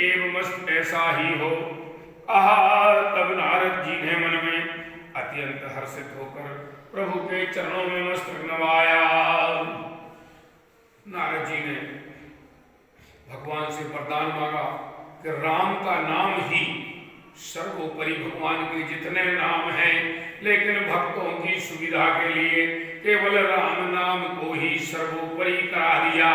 एवं मस्त ऐसा ही हो। आहा, तब नारद जी ने मन में अत्यंत हर्षित होकर प्रभु के चरणों में मस्तक नवाया। नारद जी ने भगवान से वरदान मांगा कि राम का नाम ही सर्वोपरि, भगवान के जितने नाम हैं, लेकिन भक्तों की सुविधा के लिए केवल राम नाम को ही सर्वोपरि करा दिया।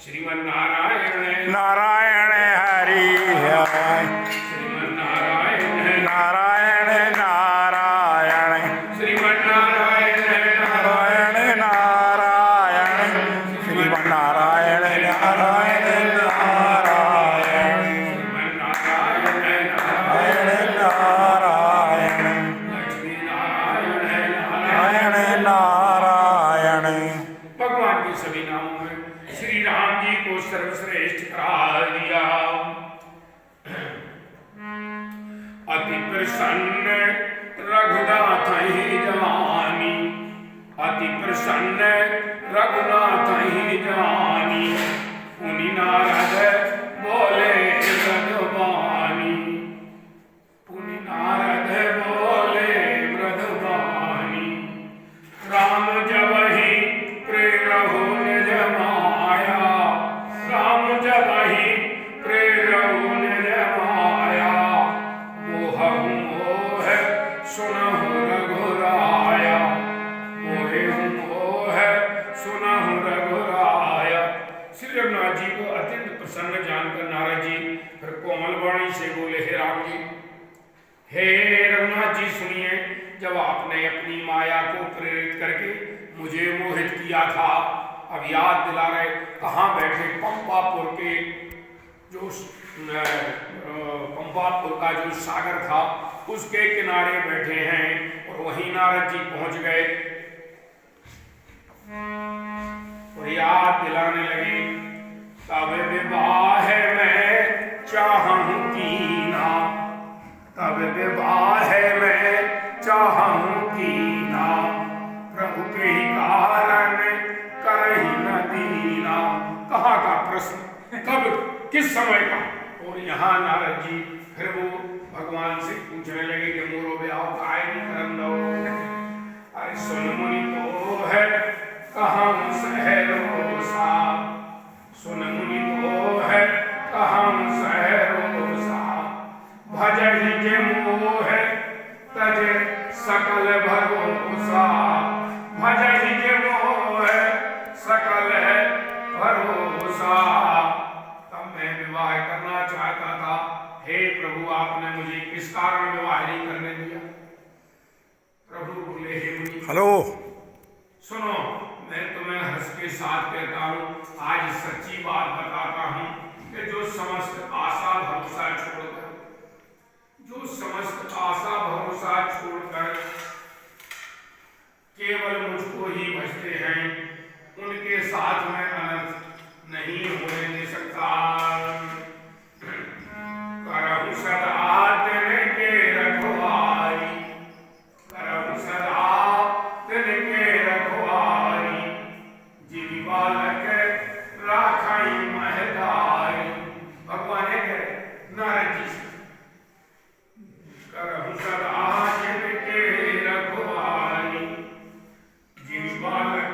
श्रीमन नारायण नारायण हरि श्रीमन नारायण नारायण नारायण श्रीमन नारायण नारायण नारायण श्रीमन नारायण नारायण नारायण श्रीमन नारायण नारायण नारायण लक्ष्मी नारायण नारायण नारायण। भगवान के सभी नामों में श्री राम जी को सर्वश्रेष्ठ करा दिया। अति प्रसन्न रघुनाथ ही जानी, अति प्रसन्न रघुनाथ ही जानी, पुनि नारद बोले मृदुबानी, पुनि नारद बोले मृदुबानी। राम जब ही प्रेरहु निज माया, राम जब ही प्रेरहु निज माया, मोहहु मोह सुनहु रघुराया, मोहहु मोह सुनहु रघुराया। श्री रघुनाथ जी को अत्यंत प्रसन्न जानकर नारद जी फिर कोमल वाणी से बोले, हे राम जी, हे रघुनाथ जी सुनिए, जब आपने अपनी माया को प्रेरित करके मुझे मोहित किया था, अब याद दिला रहे, कहाँ बैठे, पंपापुर के जो पंपापुर का जो सागर था उसके किनारे बैठे हैं, और वहीं नारद जी पहुंच गए और याद दिलाने लगे, तब विवाह मैं चाहूं कीना, तब विवाह मैं चाहूं कीना, प्रभु के ही कारण करही न दीना। कहाँ का प्रश्न, कब, किस समय का? और यहाँ नारद जी फिर वो भगवान से पूछने लगे कि मोरो ब्याह काय नहीं करन दो। अरे सुन मुनि तो है कहाँ सहरोसा, सुन मुनि तो है कहाँ सहरोसा, भजहि जे मोह तज सकल भरोसा, भजहि जे मोह सकल भरोसा। तब मैं विवाह करना चाहता था, हे प्रभु आपने मुझे किस कारण विवाह नहीं करने दिया? प्रभु बोले, हे मुनि हेलो सुनो, मैं तुम्हें हर्ष के साथ कहता हूँ, आज सच्ची बात बताता हूँ कि जो समस्त आशा भरोसा छोड़कर, जो समस्त आशा भरोसा छोड़कर केवल मुझको ही भजते हैं, उनके साथ में अनर्थ नहीं होने दे सकता। करहु सदा तिन के रखवारी, करहु सदा तिन के रखवारी, जिहि बालक राखई महतारी। भगवान ने कहे नारद जी से, करहु सदा तिन के रखवारी, जिहि बालक